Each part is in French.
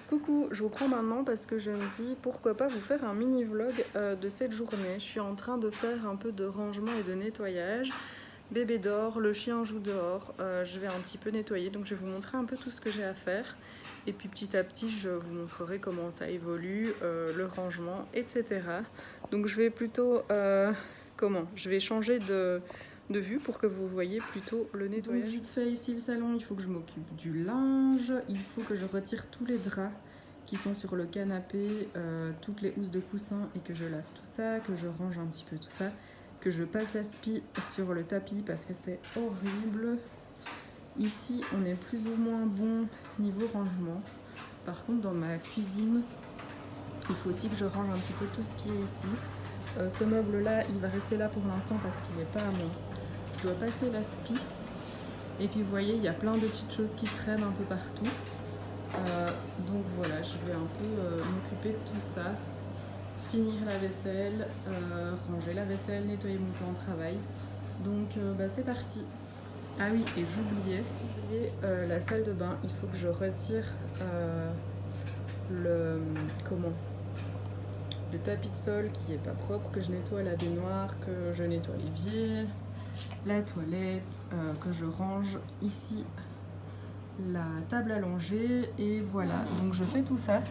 Coucou, je vous prends maintenant parce que je me dis pourquoi pas vous faire un mini vlog de cette journée. Je suis en train de faire un peu de rangement et de nettoyage. Bébé dort, le chien joue dehors, je vais un petit peu nettoyer, donc je vais vous montrer un peu tout ce que j'ai à faire. Et puis petit à petit je vous montrerai comment ça évolue, le rangement, etc. Donc je vais plutôt, je vais changer de vue pour que vous voyez plutôt le nettoyage. Donc vite fait ici le salon, il faut que je m'occupe du linge, il faut que je retire tous les draps qui sont sur le canapé, toutes les housses de coussin et que je lave tout ça, que je range un petit peu tout ça, que je passe la spie sur le tapis parce que c'est horrible. Ici on est plus ou moins bon niveau rangement. Par contre dans ma cuisine, il faut aussi que je range un petit peu tout ce qui est ici. Ce meuble là il va rester là pour l'instant parce qu'il n'est pas à moi. Je dois passer la spie. Et puis vous voyez, il y a plein de petites choses qui traînent un peu partout. Donc voilà, je vais un peu m'occuper de tout ça. Finir la vaisselle, ranger la vaisselle, nettoyer mon plan de travail. Donc c'est parti. Ah oui, et j'oubliais la salle de bain. Il faut que je retire le tapis de sol qui est pas propre, que je nettoie la baignoire, que je nettoie l'évier, la toilette, que je range ici la table à longer, et voilà, donc je fais tout ça.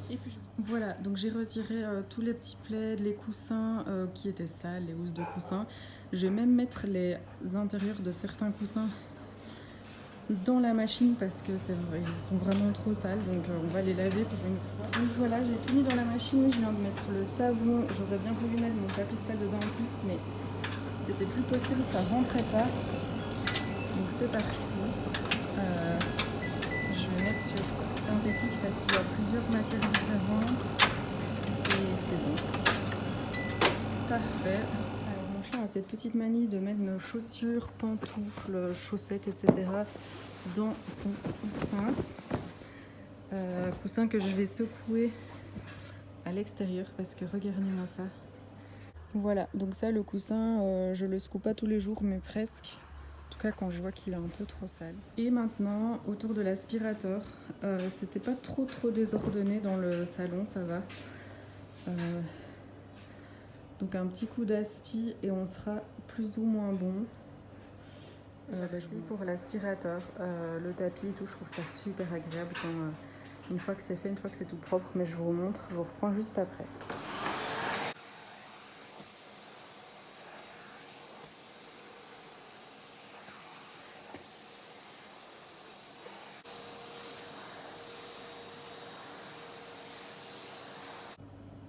Et puis voilà, donc j'ai retiré tous les petits plaids, les coussins qui étaient sales, les housses de coussins. Je vais même mettre les intérieurs de certains coussins dans la machine parce que c'est vrai, ils sont vraiment trop sales, donc on va les laver pour une fois. Donc voilà, j'ai tout mis dans la machine, je viens de mettre le savon. J'aurais bien voulu mettre mon tapis de salle de bain en plus, mais c'était plus possible, ça rentrait pas. Donc c'est parti. Je vais mettre sur synthétique parce qu'il y a plusieurs matières différentes. Et c'est bon. Parfait. Alors mon chien a cette petite manie de mettre nos chaussures, pantoufles, chaussettes, etc. dans son coussin. Coussin que je vais secouer à l'extérieur parce que regardez-moi ça. Voilà, donc ça le coussin, je le secoue pas tous les jours mais presque. En tout cas quand je vois qu'il est un peu trop sale. Et maintenant autour de l'aspirateur, c'était pas trop désordonné dans le salon, ça va. Donc un petit coup d'aspi et on sera plus ou moins bon. Pour l'aspirateur, le tapis et tout, je trouve ça super agréable quand, une fois que c'est fait, une fois que c'est tout propre, mais je vous montre, je vous reprends juste après.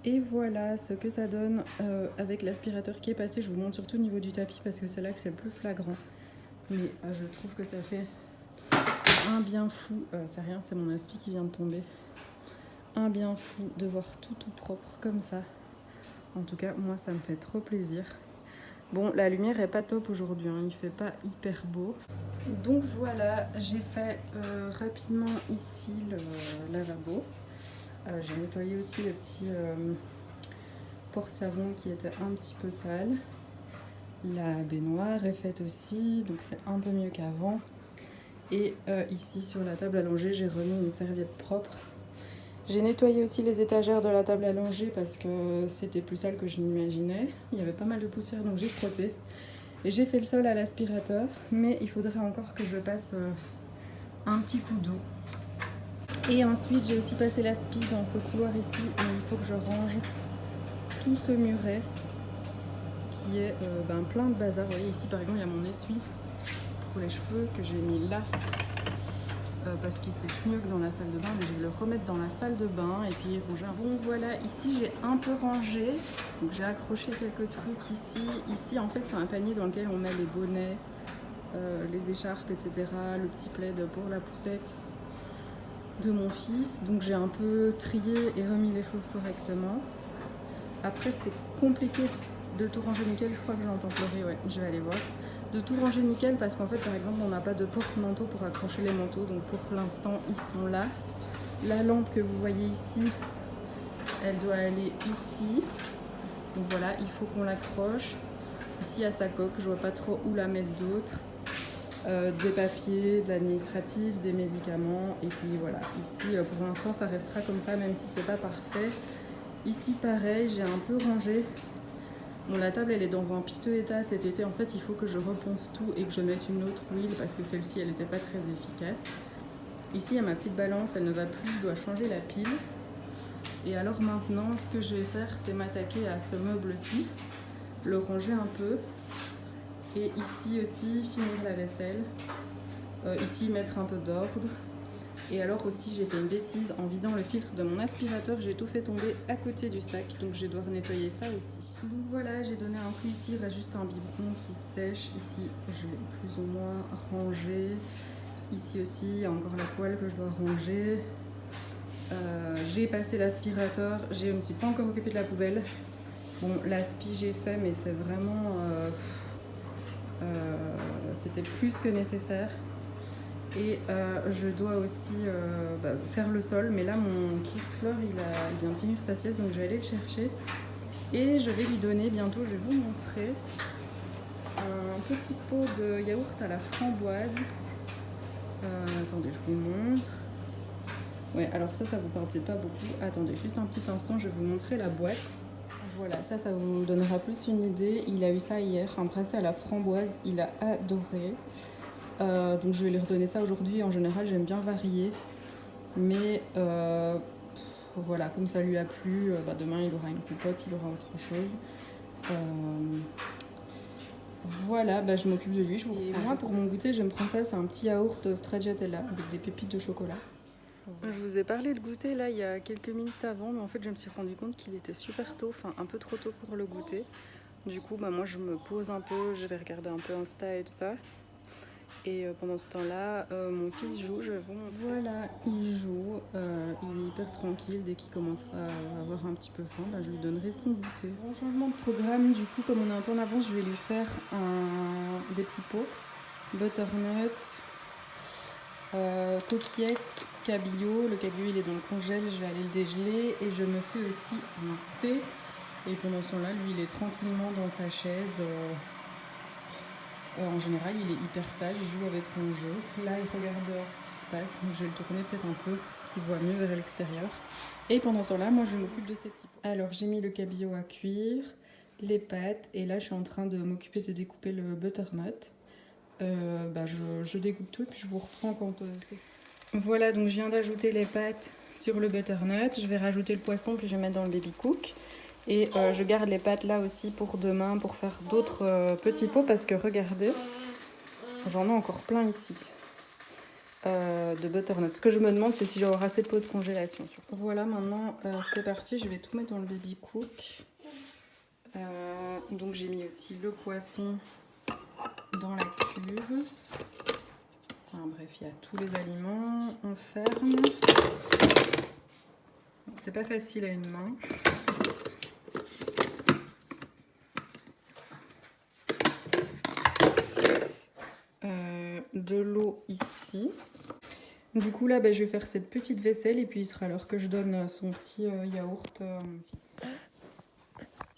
Et voilà ce que ça donne avec l'aspirateur qui est passé. Je vous montre surtout au niveau du tapis parce que c'est là que c'est le plus flagrant. Mais je trouve que ça fait un bien fou. C'est rien, c'est mon aspi qui vient de tomber. Un bien fou de voir tout propre comme ça. En tout cas, moi ça me fait trop plaisir. Bon, la lumière est pas top aujourd'hui, hein, il fait pas hyper beau. Donc voilà, j'ai fait rapidement ici le lavabo. J'ai nettoyé aussi le petit porte-savon qui était un petit peu sale. La baignoire est faite aussi, donc c'est un peu mieux qu'avant. Et ici sur la table allongée, j'ai remis une serviette propre. J'ai nettoyé aussi les étagères de la table allongée parce que c'était plus sale que je n'imaginais. Il y avait pas mal de poussière, donc j'ai frotté. Et j'ai fait le sol à l'aspirateur, mais il faudrait encore que je passe un petit coup d'eau. Et ensuite j'ai aussi passé la spie dans ce couloir ici et il faut que je range tout ce muret qui est plein de bazar. Vous voyez ici par exemple il y a mon essuie pour les cheveux que j'ai mis là parce qu'il sèche mieux que dans la salle de bain, mais je vais le remettre dans la salle de bain et puis ranger. Bon voilà, ici j'ai un peu rangé, donc j'ai accroché quelques trucs ici. Ici en fait c'est un panier dans lequel on met les bonnets, les écharpes, etc. Le petit plaid pour la poussette de mon fils, donc j'ai un peu trié et remis les choses correctement. Après c'est compliqué de tout ranger nickel, je crois que j'entends pleurer, ouais, je vais aller voir. De tout ranger nickel parce qu'en fait par exemple on n'a pas de porte-manteau pour accrocher les manteaux, donc pour l'instant ils sont là. La lampe que vous voyez ici, elle doit aller ici, donc voilà, il faut qu'on l'accroche. Ici à sa coque, je vois pas trop où la mettre d'autre. des papiers, de l'administratif, des médicaments. Et puis voilà, ici pour l'instant ça restera comme ça, même si c'est pas parfait. Ici pareil, j'ai un peu rangé. Bon, la table elle est dans un piteux état cet été. En fait il faut que je reponce tout et que je mette une autre huile parce que celle-ci elle n'était pas très efficace. Ici il y a ma petite balance, elle ne va plus, je dois changer la pile. Et alors maintenant ce que je vais faire c'est m'attaquer à ce meuble-ci, le ranger un peu. Et ici aussi finir la vaisselle. Ici mettre un peu d'ordre. Et alors aussi j'ai fait une bêtise en vidant le filtre de mon aspirateur, j'ai tout fait tomber à côté du sac, donc je dois nettoyer ça aussi. Donc voilà, j'ai donné un coup ici, il reste juste un biberon qui sèche. Ici je l'ai plus ou moins rangé. Ici aussi il y a encore la poêle que je dois ranger. J'ai passé l'aspirateur, je ne me suis pas encore occupée de la poubelle. Bon, l'aspi j'ai fait, mais c'est vraiment... c'était plus que nécessaire. Et je dois aussi faire le sol, mais là mon Kiss Fleur il vient de finir sa sieste, donc je vais aller le chercher et je vais lui donner bientôt. Je vais vous montrer un petit pot de yaourt à la framboise. Attendez, je vous montre. Ouais, alors ça vous parle peut-être pas beaucoup. Attendez juste un petit instant, je vais vous montrer la boîte. Voilà, ça vous donnera plus une idée. Il a eu ça hier, un bracelet à la framboise, il a adoré. Donc je vais lui redonner ça aujourd'hui. En général j'aime bien varier, mais voilà, comme ça lui a plu, demain il aura une compote, il aura autre chose. Voilà, je m'occupe de lui. Et moi pour mon goûter je vais me prendre ça, c'est un petit yaourt stracciatella avec des pépites de chocolat. Je vous ai parlé de goûter là il y a quelques minutes avant, mais en fait je me suis rendu compte qu'il était super tôt, enfin un peu trop tôt pour le goûter. Du coup moi je me pose un peu, je vais regarder un peu Insta et tout ça. Et pendant ce temps-là, mon fils joue, je vais vous montrer. Voilà, il joue, il est hyper tranquille. Dès qu'il commencera à avoir un petit peu faim, je lui donnerai son goûter. Bon changement de programme, du coup, comme on est un peu en avance, je vais lui faire des petits pots. Butternut, coquillettes, cabillaud. Le cabillaud, il est dans le congèle, je vais aller le dégeler. Et je me fais aussi un thé. Et pendant ce temps-là, lui, il est tranquillement dans sa chaise. En général, il est hyper sage, il joue avec son jeu. Là, il regarde dehors ce qui se passe, donc je vais le tourner peut-être un peu, qu'il voit mieux vers l'extérieur. Et pendant ce temps-là, moi, je m'occupe de ces petits pots. Alors, j'ai mis le cabillaud à cuire, les pâtes, et là, je suis en train de m'occuper de découper le butternut. Je découpe tout, et puis je vous reprends quand c'est... Voilà, donc je viens d'ajouter les pâtes sur le butternut. Je vais rajouter le poisson, puis je vais mettre dans le baby cook. Et je garde les pâtes là aussi pour demain, pour faire d'autres petits pots, parce que regardez, j'en ai encore plein ici de butternut. Ce que je me demande, c'est si j'aurai assez de pots de congélation. Voilà, maintenant c'est parti, je vais tout mettre dans le baby cook. Donc j'ai mis aussi le poisson dans la cuve. Enfin bref, il y a tous les aliments, on ferme. C'est pas facile à une main. De l'eau ici. Du coup là je vais faire cette petite vaisselle et puis il sera l'heure que je donne son petit yaourt.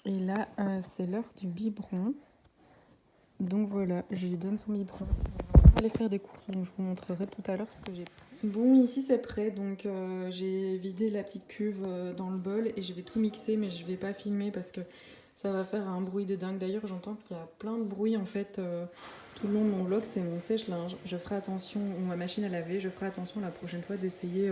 Et là c'est l'heure du biberon. Donc voilà, je lui donne son biberon. On va aller faire des courses, donc je vous montrerai tout à l'heure ce que j'ai pris. Bon, ici c'est prêt, donc j'ai vidé la petite cuve dans le bol et je vais tout mixer, mais je vais pas filmer parce que ça va faire un bruit de dingue. D'ailleurs j'entends qu'il y a plein de bruit en fait tout le long de mon vlog. C'est mon sèche-linge. Je ferai attention, ou ma machine à laver, je ferai attention la prochaine fois d'essayer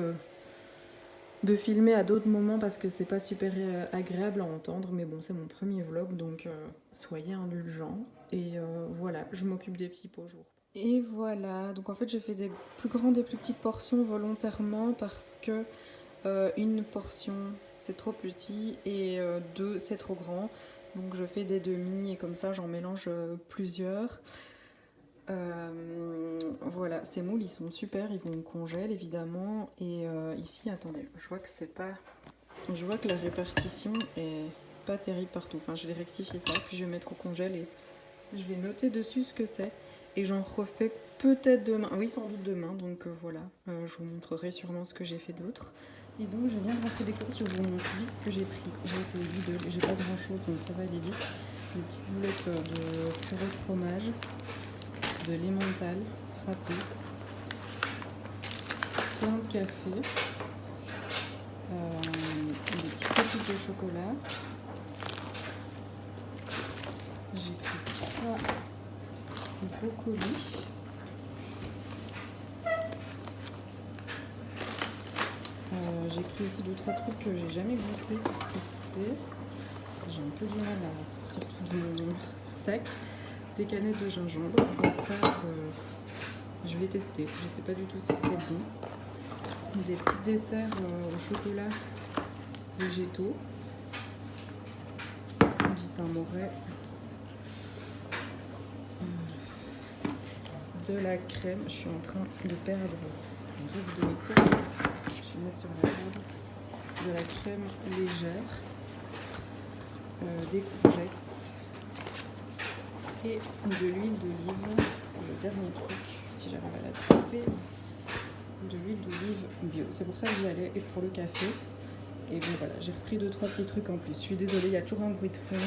de filmer à d'autres moments parce que c'est pas super agréable à entendre. Mais bon, c'est mon premier vlog, donc soyez indulgents. Et voilà, je m'occupe des petits pots, je vous reprends. Et voilà, donc en fait je fais des plus grandes et plus petites portions volontairement parce que une portion c'est trop petit et deux c'est trop grand. Donc je fais des demi et comme ça j'en mélange plusieurs. Voilà, ces moules ils sont super, ils vont au congèle évidemment. Et ici, attendez, je vois que c'est pas... Je vois que la répartition est pas terrible partout. Enfin, je vais rectifier ça, puis je vais mettre au congèle et je vais noter dessus ce que c'est. Et j'en refais peut-être demain. Oui, sans doute demain, donc voilà. Je vous montrerai sûrement ce que j'ai fait d'autre. Et donc, je viens de rentrer des courses, je vous montre vite ce que j'ai pris. J'ai été vide, j'ai pas grand chose, donc ça va aller vite. Des petites boulettes de purée de fromage. de l'emmental frappé, plein de café, des petites pépites de chocolat. J'ai pris 3 brocolis. J'ai pris aussi 2-3 trucs que j'ai jamais goûté pour tester. J'ai un peu du mal à sortir tout de mon sac. Des canettes de gingembre. Donc ça, je vais tester. Je sais pas du tout si c'est bon. Des petits desserts au chocolat végétaux. Du Saint-Moré. De la crème. Je suis en train de perdre le reste de mes courses. Je vais mettre sur la table. De la crème légère. Des courgettes. Et de l'huile d'olive. C'est le dernier truc, si j'arrive à l'attraper. De l'huile d'olive bio. C'est pour ça que j'y allais et pour le café. Et bon voilà, j'ai repris 2-3 petits trucs en plus. Je suis désolée, il y a toujours un bruit de fond.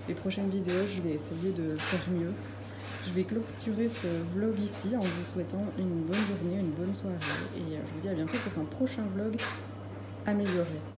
Les prochaines vidéos, je vais essayer de faire mieux. Je vais clôturer ce vlog ici en vous souhaitant une bonne journée, une bonne soirée. Et je vous dis à bientôt pour un prochain vlog amélioré.